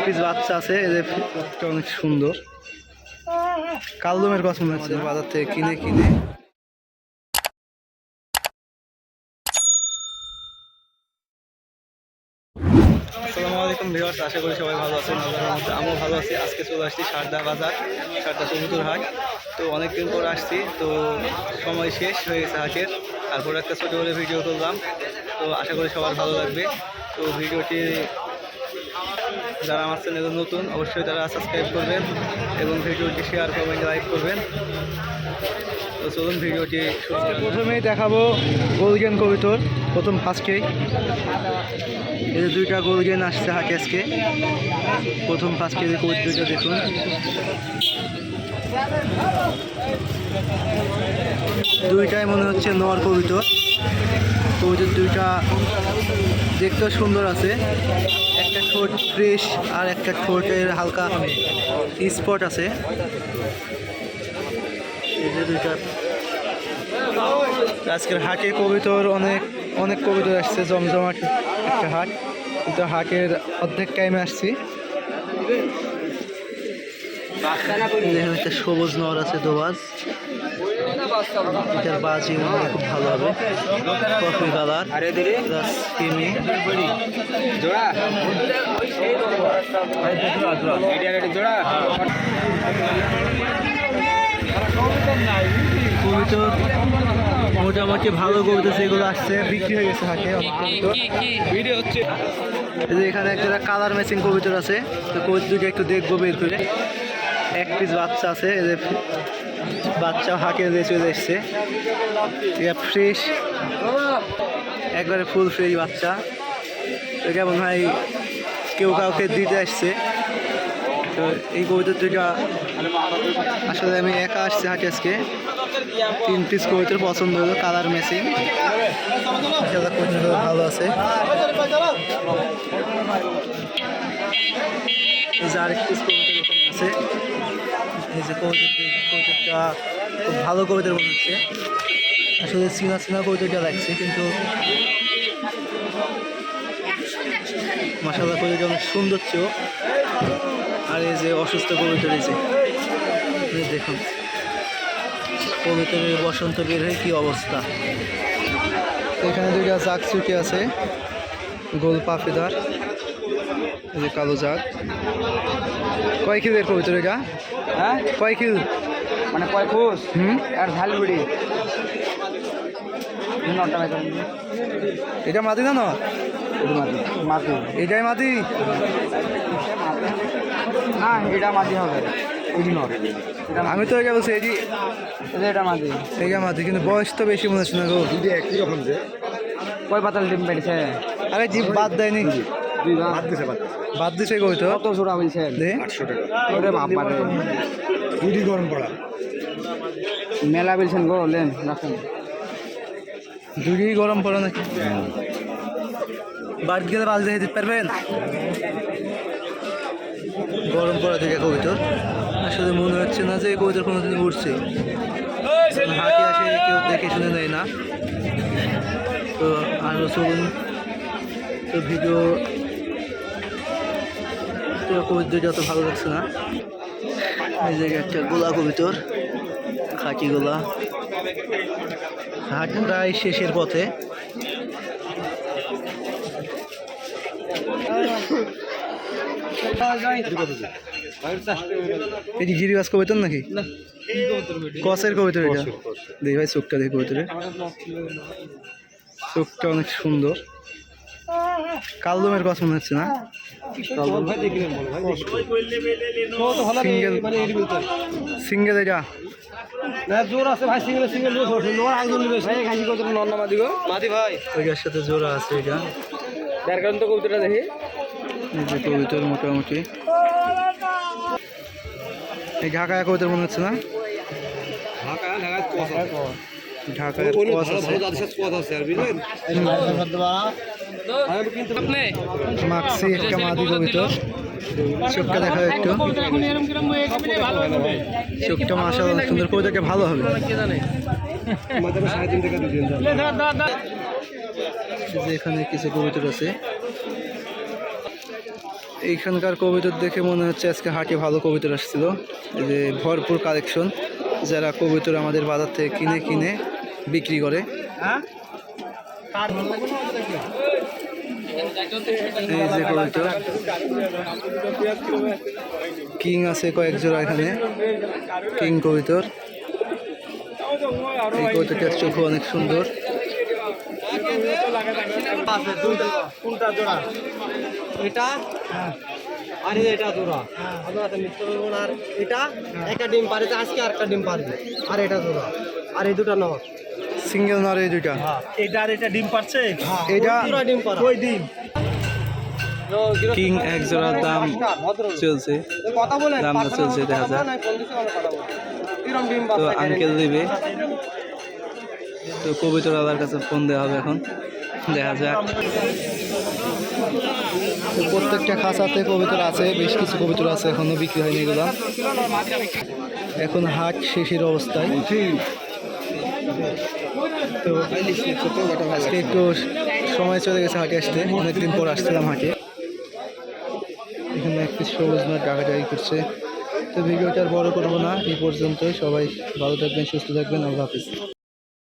Piece বাচ্চা আছে, এদের অনেক সুন্দর। কালদমের কথা মনে হচ্ছে বাজার থেকে কিনে কিনে। আসসালামু আলাইকুম ভিউয়ার্স, আশা করি সবাই ভালো আছেন। আমিও ভালো আছি। আজকে চলে আসছি সারদা বাজার, সারদা কবুতর হাট। তো অনেকদিন পর আসছি, তো সময় শেষ হয়ে গেছে হাটের। তারপর একটা ছোটো করে ভিডিও করলাম, তো আশা করি সবার ভালো লাগবে। তো ভিডিওটি যারা আমার চ্যানেলে নতুন অবশ্যই তারা সাবস্ক্রাইব করবেন এবং ভিডিওটি শেয়ার করবেন, লাইক করবেন। তো চলুন ভিডিওটি প্রথমেই দেখাবো গোল্ডেন কবুতর। প্রথম ফার্স্টেই এই যে দুইটা গোল্ডেন আসছে হাটে আজকে। প্রথম ফার্স্টে যে কবুতর দুইটা দেখুন, দুইটাই মনে হচ্ছে নর কবুতর। কবুতর দুইটা দেখতেও সুন্দর আছে, একটা ঠোঁট ফ্রেশ আর একটা ঠোঁটের হালকা স্পট আছে। এই যে দুইটা আজকের হাটে কবুতর অনেক অনেক কবুতর আসছে, জমজমাট একটা হাট। কিন্তু হাটের অর্ধেক টাইমে আসছি। একটা সবুজ নর আছে, দোবাজ। এটার বাজি মনে হয় খুব ভালো হবে, কফি কালার প্লাস ক্রিমি। কবুতর মোটামুটি ভালো কবুতর যেগুলো আসছে বিক্রি হয়ে গেছে হাটে অনেক কবুতর। এখানে একটা কালার ম্যাচিং কবুতর আছে, তো কবুতর দুটো একটু দেখবো বের করে। এক পিস বাচ্চা আছে, এদের বাচ্চা হাটে দিয়ে চলে এসছে। এটা ফ্রেশ, একবারে ফুল ফ্রেশ বাচ্চা। তো কেমন হয় কেউ কাউকে দিতে আসছে। তো এই কবুতর দুটা আসলে আমি একা আসছি হাটে আজকে। 3 পিস কবুতর পছন্দ হলো, কালার ম্যাচিং। কবুতর ভালো আছে। এই যে আরেক পিস কবুতর ওখানে আছে। এই যে কবুতরটা খুব ভালো কবুতর মনে হচ্ছে। আসলে চিনা চিনা কবুতরটা লাগছে, কিন্তু মাশাআল্লাহ কবুতরটা অনেক সুন্দর চোখ। আর এই যে অসুস্থ কবুতর, এই যে দেখুন কবুতরের বসন্ত বের হয়ে কি অবস্থা। এখানে দুইটা জাগ চুটি আছে, গোল পাফেদার। এই যে কালো জাগ। কয় কিলের কবুতর এটা? হ্যাঁ, কয় কিল মানে কয় খুশ? আর ঝালবুড়ি এটা মাটি না? না মাটি, এটাই মাটি না, এটা মাটি হবে। আমি তো এটা বলছি এটা মাটি, এটা মাটি, কিন্তু বয়স তো বেশি মনে হচ্ছে না গো। একই রকম যে কয় পাতাল ডিম পেয়েছে? আরে জিপ বাদ দেয়নি, বাদ দিছে কই তো। কত জোড়া বলছে? 800 টাকা। ওরে বাবা রে, দুটি গরম পড়া মেলা বলছেন গো। লেন রাখেন, দুটি গরম পড়া নাকি? বাদ গেলে বাদ দিয়ে দিতে পারবেন। গরম পড়া থেকে কবুতর আসলে মনে হচ্ছে না যে এই কবুতর কোনোদিন উঠছে। হাঁটি আসে কেউ দেখে শুনে নেয় না। তো আরও চলুন, তো ভিডিও তো কবুতর যত ভালো লাগছে না। এই জায়গায় একটা গোলা কবুতর, খাঁটি গোলা। হাট প্রায় শেষের পথে। এটি গিরিবাস কবুতর নাকি? কসের কবুতর এটা? দেখি ভাই চোখটা, দেখি কবুতরের চোখটা অনেক সুন্দর। কালদমের কথা মনে হচ্ছে না? সিঙ্গেল এটা জোর আছে ভাই, সিঙ্গেল ভাই, ওইটার সাথে জোড়া আছে। এটা যার কারণ তো কবুতরটা দেখি, এই যে কবুতর মোটামুটি এই ঢাকায় কবুতর মনে হচ্ছে না? ঢাকায় মাক্সি একটা মাদি কবুতর। চোখটা দেখা একটু, চোখটা মাশাআল্লাহ সুন্দর। কবুতরটা ভালো হবে। এখানে কিছু কবুতর আছে। এইখানকার কবুতর দেখে মনে হচ্ছে আজকে হাটে ভালো কবুতর আসছিল। এই যে ভরপুর কালেকশন, যারা কবুতর আমাদের বাজার থেকে কিনে কিনে বিক্রি করে। এই যে কবুতর কিং আছে কয়েক জোড়া এখানে, কিং কবুতর। এই কবুতরটার চোখও অনেক সুন্দর। এটা আর এটা জোড়া আর এটা একটা ডিম পারে আজকে আর একটা ডিম পারবে আর এটা জোড়া আর এই দুটা নর সিঙ্গেল নর এই দুইটা। এটা আর এটা ডিম পারছে এটা ডিম পারা ওই ডিম কিং এক জোড়ার দাম চলছে, কথা বলেন দামটা চলছে দেখা যায়। তো আঙ্কেল দিবে, তো কবিতর আলার কাছে ফোন দেওয়া হবে এখন, দেখা যাক। তো প্রত্যেকটা খাঁচাতে কবিতর আছে, বেশ কিছু কবিতর আছে এখনো বিক্রি হয়নি এগুলো। এখন হাট শেষের অবস্থায়। তো আজকে একটু সময় চলে গেছে হাটে আসতে, অনেকদিন পর আসছিলাম হাটে। এখানে একটি সবুজ মাঠ ডাকাডাকি করছে। তো ভিডিওটা আর বড় করবো না, এই পর্যন্তই। সবাই ভালো থাকবেন, সুস্থ থাকবেন, আল্লাহ হাফিজ।